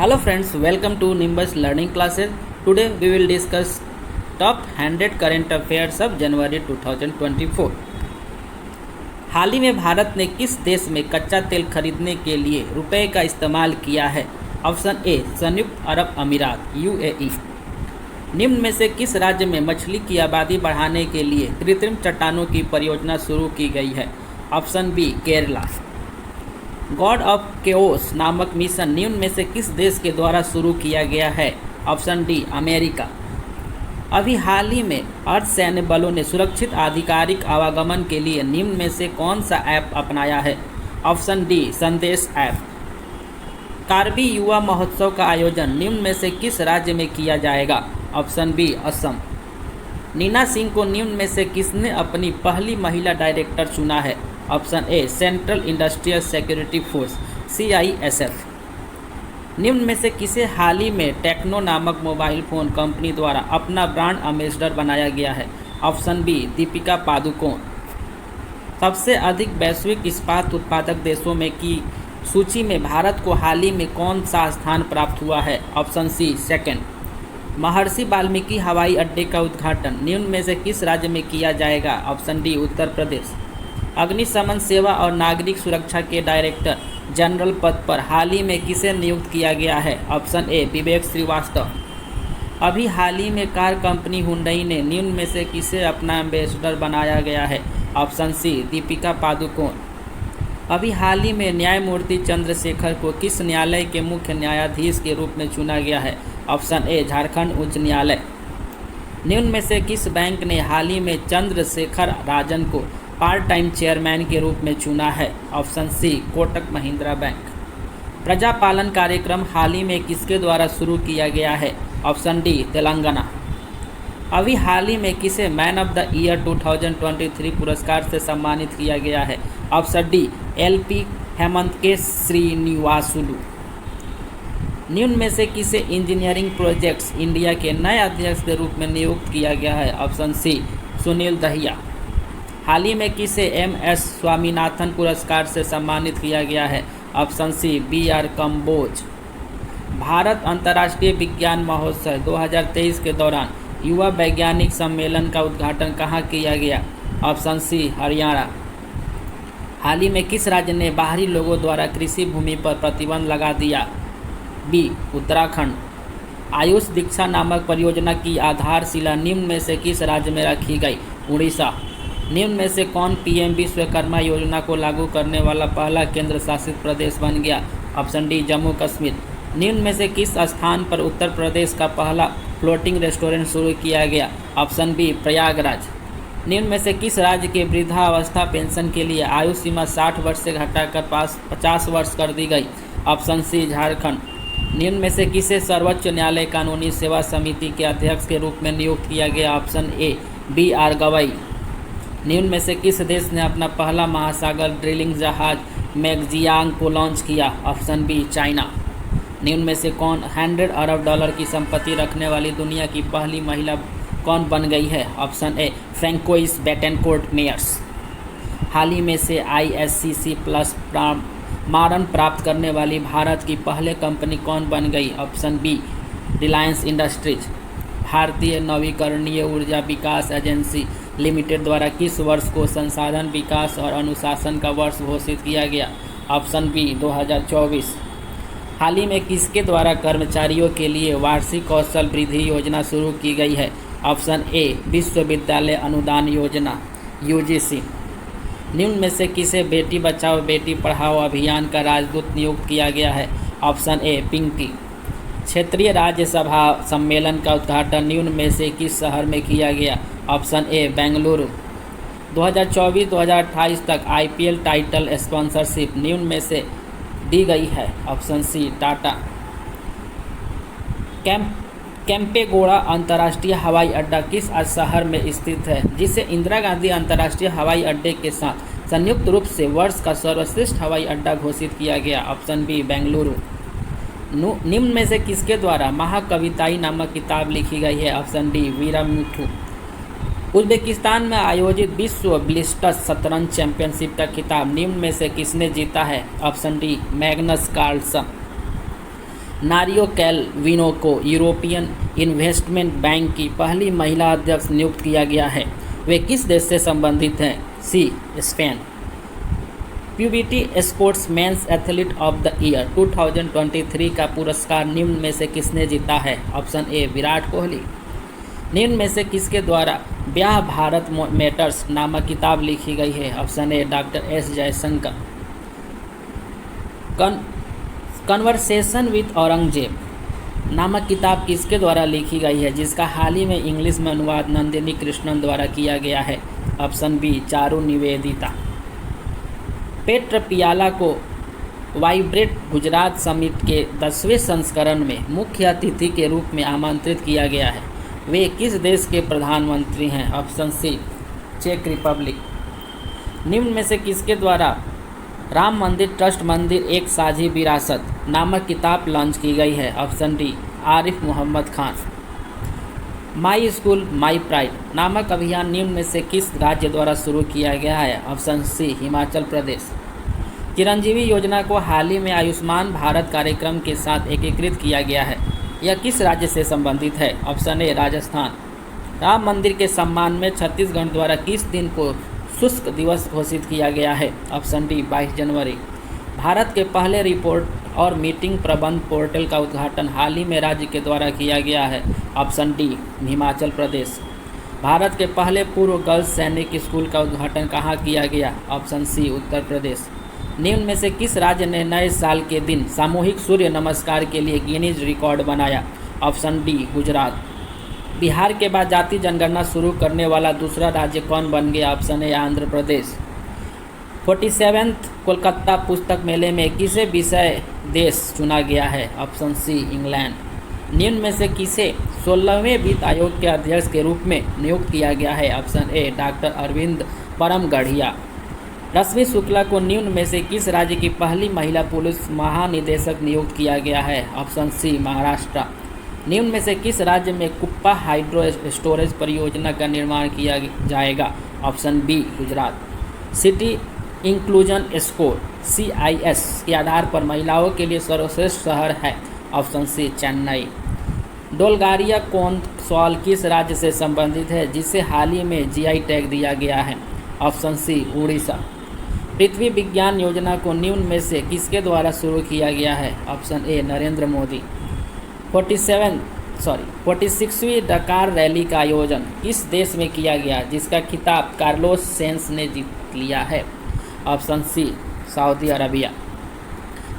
Hello friends, welcome to Nimbus Learning Classes. Today we will discuss top 100 current affairs of January 2024. हाल ही में भारत ने किस देश में कच्चा तेल खरीदने के लिए रुपए का इस्तेमाल किया है? ऑप्शन ए संयुक्त अरब अमीरात यूएई। निम्न में से किस राज्य में मछली की आबादी बढ़ाने के लिए कृत्रिम चट्टानों की परियोजना शुरू की गई है? Option B Kerala. God of chaos नामक मिशन निम्न में से किस देश के द्वारा शुरू किया गया है? Option D America. अभी हाल ही में अर्धसैन्य बलों ने सुरक्षित आधिकारिक आवागमन के लिए निम्न में से कौन सा ऐप अपनाया है? ऑप्शन डी संदेश ऐप। कार्बी युवा महोत्सव का आयोजन निम्न में से किस राज्य में किया जाएगा? Option B Assam. नीना सिंह को निम्न में से किसने अपनी पहली महिला डायरेक्टर चुना है? ऑप्शन ए central industrial security force CISF। निम्न में से किसे हाल ही में टेक्नो नामक मोबाइल फ़ोन कंपनी द्वारा अपना ब्रांड एम्बेसडर बनाया गया है? Option B Deepika Padukone. सबसे अधिक वैश्विक इस्पात उत्पादक देशों में की सूची में भारत को हाल ही में कौन सा स्थान प्राप्त हुआ है? Option C second. Maharshi Valmiki हवाई अड्डे का उद्घाटन निम्न में से किस राज्य में किया जाएगा? Option D Uttar Pradesh. अग्निशमन सेवा और नागरिक सुरक्षा के डायरेक्टर जनरल पद पर हाल ही में किसे नियुक्त किया गया है? ऑप्शन ए विवेक श्रीवास्तव। अभी हाल ही में कार कंपनी हुंडई ने निम्न में से किसे अपना एम्बेसडर बनाया गया है? Option C Deepika Padukone. अभी हाल ही में न्यायमूर्ति चंद्रशेखर को किस न्यायालय के मुख्य न्यायाधीश के रूप में चुना गया है? ऑप्शन ए झारखंड उच्च न्यायालय। निम्न में से किस बैंक ने हाल ही में चंद्रशेखर राजन को पार्ट टाइम चेयरमैन के रूप में चुना है? Option C Kotak Mahindra bank. Prajapalana कार्यक्रम हाल ही में किसके द्वारा शुरू किया गया है? Option D Telangana. अभी हाल ही में किसे मैन ऑफ द ईयर 2023 पुरस्कार से सम्मानित किया गया है? ऑप्शन डी LP हेमंत के श्रीनिवासुलु। निम्न में से किसे इंजीनियरिंग प्रोजेक्ट्स इंडिया के नए अध्यक्ष के रूप में नियुक्त किया गया है? Option C Sunil Dahiya. हाल ही में किसे MS स्वामीनाथन पुरस्कार से सम्मानित किया गया है? Option C BR Kamboj. Bharat अंतर्राष्ट्रीय विज्ञान महोत्सव 2023 के दौरान युवा वैज्ञानिक सम्मेलन का उद्घाटन कहाँ किया गया? Option C Haryana. हाल ही में किस राज्य ने बाहरी लोगों द्वारा कृषि भूमि पर प्रतिबंध लगा दिया? बी उत्तराखंड। आयुष दीक्षा नामक परियोजना की आधारशिला निम्न में से किस राज्य में रखी गई? उड़ीसा। निम्न में से कौन PM विश्वकर्मा योजना को लागू करने वाला पहला केंद्र शासित प्रदेश बन गया? Option D Jammu Kashmir. निम्न में से किस स्थान पर उत्तर प्रदेश का पहला फ्लोटिंग रेस्टोरेंट शुरू किया गया? Option B Prayagraj. निम्न में से किस राज्य के वृद्धावस्था पेंशन के लिए आयु सीमा 60 वर्ष से घटाकर 50 वर्ष कर दी गई? Option C Jharkhand. निम्न में से किसे सर्वोच्च न्यायालय कानूनी सेवा समिति के अध्यक्ष के रूप में नियुक्त किया गया? ऑप्शन ए BR गवई। निम्न में से किस देश ने अपना पहला महासागर ड्रिलिंग जहाज मैगजियांग को लॉन्च किया? Option B China. निम्न में से कौन 100 अरब डॉलर की संपत्ति रखने वाली दुनिया की पहली महिला कौन बन गई है? Option A Françoise Bettencourt Meyers. हाल ही में से ISCC प्लस मानन प्राप्त करने वाली भारत की पहले कंपनी कौन बन गई? Option B Reliance Industries. भारतीय नवीकरणीय ऊर्जा विकास एजेंसी लिमिटेड द्वारा किस वर्ष को संसाधन विकास और अनुशासन का वर्ष घोषित किया गया? Option B 2024। हाल ही में किसके द्वारा कर्मचारियों के लिए वार्षिक कौशल वृद्धि योजना शुरू की गई है? ऑप्शन ए विश्वविद्यालय अनुदान योजना UGC। निम्न में से किसे बेटी बचाओ बेटी पढ़ाओ अभियान का राजदूत नियुक्त किया गया है? Option A Pinky. क्षेत्रीय राज्यसभा सम्मेलन का उद्घाटन निम्न में से किस शहर में किया गया? ऑप्शन ए बेंगलुरु। 2024-2028 तक IPL टाइटल स्पॉन्सरशिप निम्न में से दी गई है? ऑप्शन सी टाटा। केम्पेगौड़ा अंतर्राष्ट्रीय हवाई अड्डा किस शहर में स्थित है, जिसे इंदिरा गांधी अंतर्राष्ट्रीय हवाई अड्डे के साथ संयुक्त रूप से वर्ष का सर्वश्रेष्ठ हवाई अड्डा घोषित किया गया? Option B Bengaluru. निम्न में से किसके द्वारा महाकविताई नामक किताब लिखी गई है? Option D वीरमुथु। उज्बेकिस्तान में आयोजित विश्व ब्लिस्टर्स शतरंज चैंपियनशिप का खिताब निम्न में से किसने जीता है? Option D Magnus Carlsen. नारियो कैलविनो को यूरोपियन इन्वेस्टमेंट बैंक की पहली महिला अध्यक्ष नियुक्त किया गया है। वे किस देश से संबंधित हैं? C, Spain. प्यूबिटी sports men's athlete of the year 2023 का पुरस्कार निम्न में से किसने जीता है? Option A, Virat Kohli. निम्न में से किसके द्वारा ब्याह भारत मैटर्स नामक किताब लिखी गई है? Option A, doctor S Jaishankar. Conversation with Aurangzeb नामक किताब किसके द्वारा लिखी गई है, जिसका हाल ही में इंग्लिश में अनुवाद नंदिनी कृष्णन द्वारा किया गया है? Option B, Charu Nivedita. Petr Fiala को वाइब्रेट गुजरात समिट के 10वें संस्करण में मुख्य अतिथि के रूप में आमंत्रित किया गया है। वे किस देश के प्रधानमंत्री हैं? ऑप्शन सी, चेक रिपब्लिक। निम्न में से किसके द्वारा राम मंदिर ट्रस्ट मंदिर एक साझी विरासत नामक किताब लॉन्च की गई है? Option D, Arif Mohammad Khan. My school my pride नामक अभियान निम्न में से किस राज्य द्वारा शुरू किया गया है? ऑप्शन सी, हिमाचल प्रदेश। चिरंजीवी योजना को हाल ही में आयुष्मान भारत कार्यक्रम के साथ एकीकृत किया गया है। यह किस राज्य से संबंधित है? ऑप्शन ए, राजस्थान। राम मंदिर के सम्मान में छत्तीसगढ़ द्वारा किस दिन को शुष्क दिवस घोषित किया गया है? ऑप्शन डी, 22 जनवरी। भारत के पहले रिपोर्ट और मीटिंग प्रबंध पोर्टल का उद्घाटन हाल ही में राज्य के द्वारा किया गया है? Option D, Himachal Pradesh. भारत के पहले पूर्व गर्ल्स सैनिक स्कूल का उद्घाटन कहाँ किया गया? Option C, Uttar Pradesh. निम्न में से किस राज्य ने नए साल के दिन सामूहिक सूर्य नमस्कार के लिए गिनीज रिकॉर्ड बनाया? Option D, Gujarat. बिहार के बाद जाति जनगणना शुरू करने वाला दूसरा राज्य कौन बन गया? Option A, Andhra Pradesh. 47वें कोलकाता पुस्तक मेले में किसे विषय देश चुना गया है? Option C, England. निम्न में से किसे 16वें वित्त आयोग के अध्यक्ष के रूप में नियुक्त किया गया है? Option A, doctor Arvind Panagariya. Rashmi Shukla को निम्न में से किस राज्य की पहली महिला पुलिस महानिदेशक नियुक्त किया गया है? Option C, Maharashtra. निम्न में से किस राज्य में कुप्पा हाइड्रो स्टोरेज परियोजना का निर्माण किया जाएगा? Option B, Gujarat. City inclusion score CIS के आधार पर महिलाओं के लिए सर्वश्रेष्ठ शहर है? ऑप्शन सी, चेन्नई। डोलगारिया कोंसवाल किस राज्य से संबंधित है, जिसे हाल ही में GI टैग दिया गया है? ऑप्शन सी, उड़ीसा। पृथ्वी विज्ञान योजना को निम्न में से किसके द्वारा शुरू किया गया है? Option A, Narendra Modi. 46वीं डकार रैली का आयोजन किस देश में किया गया, जिसका खिताब कार्लोस सेंस ने जीत लिया है? Option C, Saudi Arabia.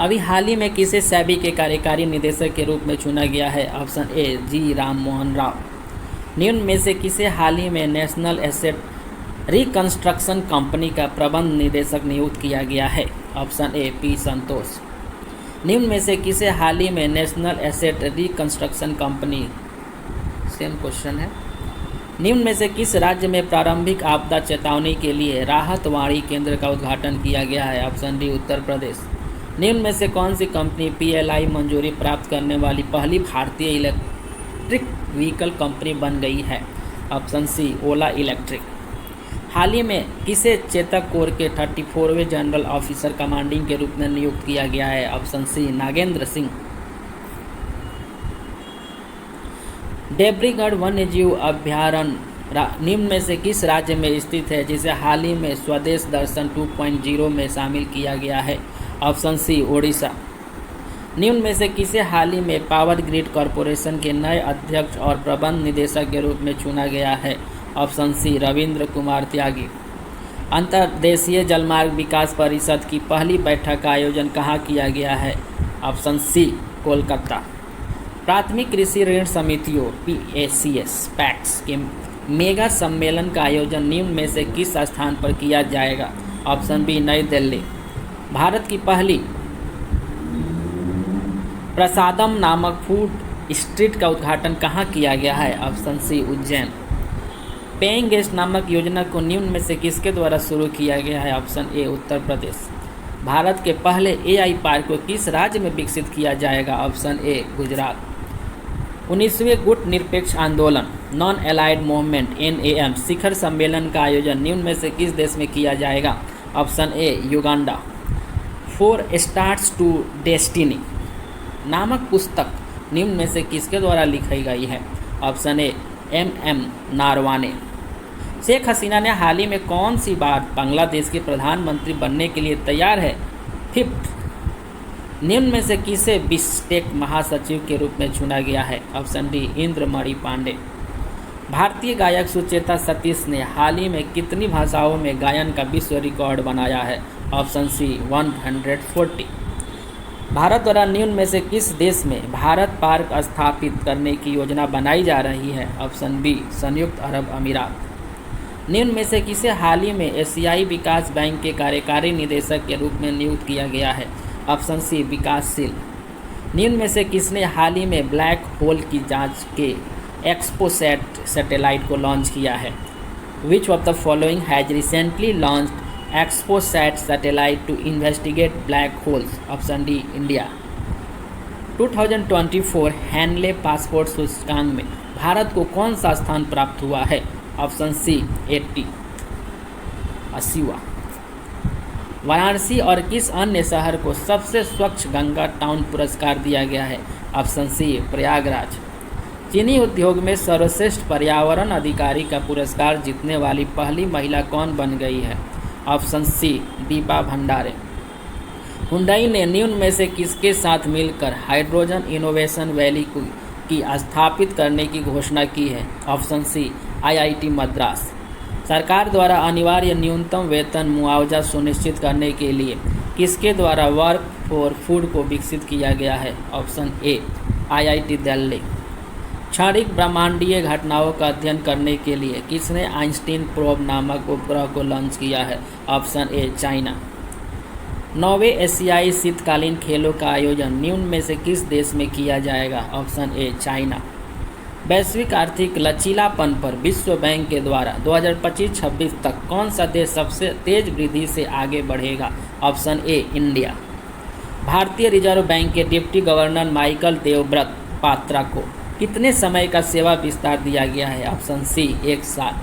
अभी हाल ही में किसे सेबी के कार्यकारी निदेशक के रूप में चुना गया है? ऑप्शन ए, जी राम मोहन राव। निम्न में से किसे हाल ही में नेशनल एसेट रिकंस्ट्रक्शन कंपनी का प्रबंध निदेशक नियुक्त किया गया है? ऑप्शन ए, पी संतोष। निम्न में से किसे हाल ही में national asset reconstruction company, same question है, निम्न में से किस राज्य में प्रारंभिक आपदा चेतावनी के लिए राहत वाणी केंद्र का उद्घाटन किया गया है? Option D, Uttar Pradesh. निम्न में से कौन सी कंपनी PLI मंजूरी प्राप्त करने वाली पहली भारतीय इलेक्ट्रिक व्हीकल कंपनी बन गई है? ऑप्शन सी, ओला इलेक्ट्रिक। हाल ही में किसे चेतक कोर के 34वें जनरल ऑफिसर कमांडिंग के रूप में नियुक्त किया गया है? Option C, Nagendra Singh. डेब्रीगढ़ वन्यजीव अभ्यारण्य निम्न में से किस राज्य में स्थित है, जिसे हाल ही में स्वदेश दर्शन 2.0 में शामिल किया गया है? Option C, Odisha. निम्न में से किसे हाल ही में पावर ग्रिड कॉरपोरेशन के नए अध्यक्ष और प्रबंध निदेशक के रूप में चुना गया है? ऑप्शन सी, रविंद्र कुमार त्यागी। अंतर्देशीय जलमार्ग विकास परिषद की पहली बैठक का आयोजन कहाँ किया गया है? Option C, Kolkata. प्राथमिक कृषि ऋण समितियों PACS के मेगा सम्मेलन का आयोजन निम्न में से किस स्थान पर किया जाएगा? ऑप्शन बी, नई दिल्ली। भारत की पहली प्रसादम नामक फूड स्ट्रीट का उद्घाटन कहाँ किया गया है? Option C, Ujjain. Paying guest नामक योजना को निम्न में से किसके द्वारा शुरू किया गया है? ऑप्शन ए, उत्तर प्रदेश। भारत के पहले AI पार्क को किस राज्य में विकसित किया जाएगा? ऑप्शन ए, गुजरात। 19वें गुट निरपेक्ष आंदोलन नॉन एलाइड मूवमेंट NAM शिखर सम्मेलन का आयोजन निम्न में से किस देश में किया जाएगा? Option A, Uganda. 4 stars to destiny नामक पुस्तक निम्न में से किसके द्वारा लिखी गई है? ऑप्शन ए M नारवाने। शेख हसीना ने हाल ही में कौन सी बार बांग्लादेश के प्रधानमंत्री बनने के लिए तैयार है? 5th, निम्न में से किसे बिस्टेक महासचिव के रूप में चुना गया है? Option D Indramani Pandey. भारतीय गायक सुचेता सतीश ने हाल ही में कितनी भाषाओं में गायन का विश्व रिकॉर्ड बनाया है? ऑप्शन सी 140। भारत द्वारा निम्न में से किस देश में भारत पार्क स्थापित करने की योजना बनाई जा रही है? ऑप्शन बी संयुक्त अरब अमीरात। निम्न में से किसे हाल ही में एशियाई विकास बैंक के कार्यकारी निदेशक के रूप में नियुक्त किया गया है? ऑप्शन सी विकासशील। निम्न में से किसने हाल ही में ब्लैक होल की जांच के एक्सपोसैट सैटेलाइट को लॉन्च किया है? Which of the following has recently launched XPoSat satellite to investigate black holes? Option D India. 2024 Henley passport सूचकांक में भारत को कौन सा स्थान प्राप्त हुआ है? ऑप्शन सी 80वां। वाराणसी और किस अन्य शहर को सबसे स्वच्छ गंगा टाउन पुरस्कार दिया गया है? Option C Prayagraj. चीनी उद्योग में सर्वश्रेष्ठ पर्यावरण अधिकारी का पुरस्कार जीतने वाली पहली महिला कौन बन गई है? ऑप्शन सी दीपा भंडारे। हुंडई ने निम्न में से किसके साथ मिलकर हाइड्रोजन इनोवेशन वैली की स्थापित करने की घोषणा की है? Option C IIT Madras. सरकार द्वारा अनिवार्य न्यूनतम वेतन मुआवजा सुनिश्चित करने के लिए किसके द्वारा वर्क फॉर फूड को विकसित किया गया है? ऑप्शन ए IIT दिल्ली। क्षणिक ब्रह्मांडीय घटनाओं का अध्ययन करने के लिए किसने आइंस्टीन प्रोब नामक उपग्रह को लॉन्च किया है? Option A China. 9वें एशियाई शीतकालीन खेलों का आयोजन निम्न में से किस देश में किया जाएगा? Option A China. वैश्विक आर्थिक लचीलापन पर विश्व बैंक के द्वारा 2025-26 तक कौन सा देश सबसे तेज वृद्धि से आगे बढ़ेगा? Option A India. भारतीय रिजर्व बैंक के deputy governor Michael Devvrat Patra को कितने समय का सेवा विस्तार दिया गया है? ऑप्शन सी 1 साल।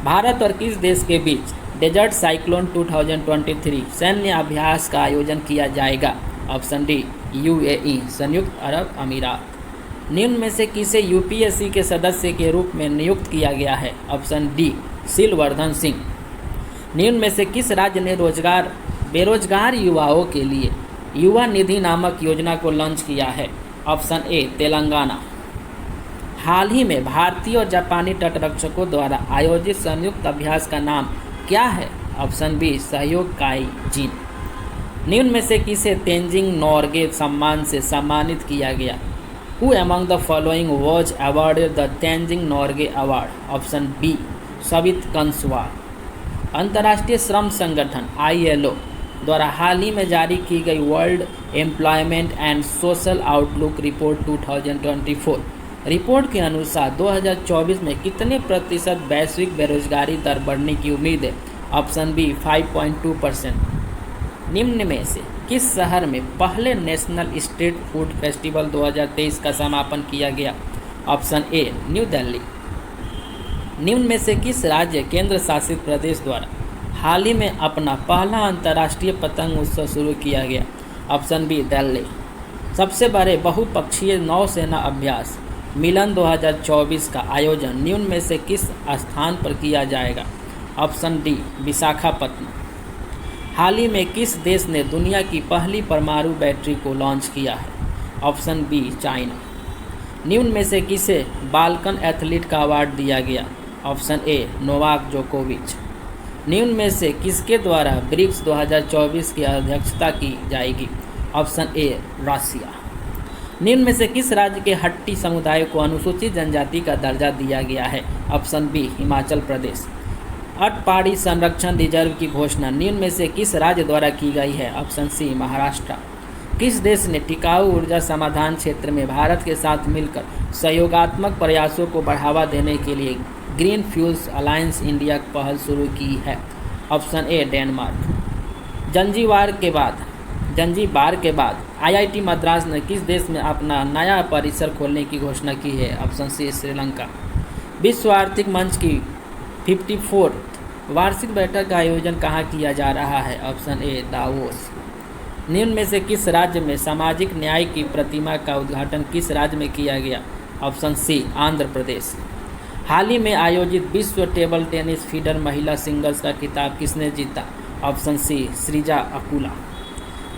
भारत और किस देश के बीच डेजर्ट साइक्लोन 2023 सैन्य अभ्यास का आयोजन किया जाएगा? ऑप्शन डी UAE संयुक्त अरब अमीरात। निम्न में से किसे UPSC के सदस्य के रूप में नियुक्त किया गया है? Option D Silvardhan Singh. निम्न में से किस राज्य ने बेरोजगार युवाओं के लिए युवा निधि नामक योजना को लॉन्च किया है? ऑप्शन ए तेलंगाना। हाल ही में भारतीय और जापानी तटरक्षकों द्वारा आयोजित संयुक्त अभ्यास का नाम क्या है? ऑप्शन बी सहयोग काई जिन। निम्न में से किसे तेंजिंग नोर्गे सम्मान से सम्मानित किया गया? Who among the following was awarded the Tenzing Norgay Award? Option B Savita Kanswal. अंतर्राष्ट्रीय श्रम संगठन ILO द्वारा हाल ही में जारी की गई world employment and social outlook report 2024 report के अनुसार 2024 में कितने प्रतिशत वैश्विक बेरोजगारी दर बढ़ने की उम्मीद है? Option B 5.2%। निम्न में से किस शहर में पहले नेशनल स्ट्रीट फूड फेस्टिवल 2023 का समापन किया गया? Option a new Delhi. निम्न में से किस राज्य केंद्र शासित प्रदेश द्वारा हाल ही में अपना पहला अंतर्राष्ट्रीय पतंग उत्सव शुरू किया गया? Option B Delhi. सबसे बड़े बहुपक्षीय नौसेना अभ्यास मिलन 2024 का आयोजन निम्न में से किस स्थान पर किया जाएगा? Option D Visakhapatnam. हाल ही में किस देश ने दुनिया की पहली परमाणु बैटरी को लॉन्च किया है? Option B China. निम्न में से किसे बाल्कन एथलीट का अवार्ड दिया गया? ऑप्शन ए नोवाक जोकोविच। निम्न में से किसके द्वारा ब्रिक्स 2024 की अध्यक्षता की जाएगी? ऑप्शन ए रसिया। निम्न में से किस राज्य के हट्टी समुदाय को अनुसूचित जनजाति का दर्जा दिया गया है? Option B Himachal Pradesh. अटपाड़ी संरक्षण रिजर्व की घोषणा निम्न में से किस राज्य द्वारा की गई है? Option C Maharashtra. किस देश ने टिकाऊ ऊर्जा समाधान क्षेत्र में भारत के साथ मिलकर सहयोगात्मक प्रयासों को बढ़ावा देने के लिए ग्रीन फ्यूल्स अलायंस इंडिया पहल शुरू की है? ऑप्शन ए डेनमार्क। जंजीबार के बाद IIT मद्रास ने किस देश में अपना नया परिसर खोलने की घोषणा की है? Option C Sri Lanka. विश्व आर्थिक मंच की 54th वार्षिक बैठक का आयोजन कहाँ किया जा रहा है? ऑप्शन ए दावोस। निम्न में से किस राज्य में सामाजिक न्याय की प्रतिमा का उद्घाटन किस राज्य में किया गया? Option C Andhra Pradesh. हाल ही में आयोजित विश्व टेबल टेनिस फीडर महिला सिंगल्स का खिताब किसने जीता? Option C Sreeja Akula.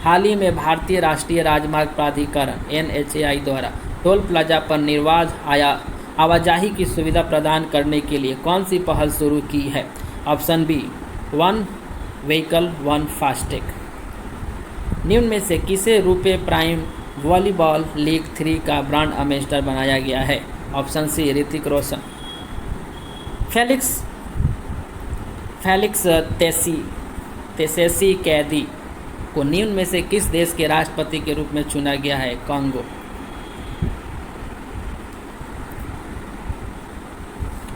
हाल ही में भारतीय राष्ट्रीय राजमार्ग प्राधिकरण NHAI द्वारा टोल प्लाजा पर निर्बाध आवाजाही की सुविधा प्रदान करने के लिए कौन सी पहल शुरू की है? Option B one vehicle one FASTag. निम्न में से किसे रुपे प्राइम वॉलीबॉल लीग 3 का ब्रांड एम्बेसडर बनाया गया है? ऑप्शन सी ऋतिक रोशन। फेलिक्स तेसेसी कैदी को निम्न में से किस देश के राष्ट्रपति के रूप में चुना गया है? Congo.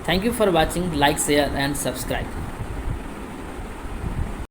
Thank you for watching, like share and subscribe.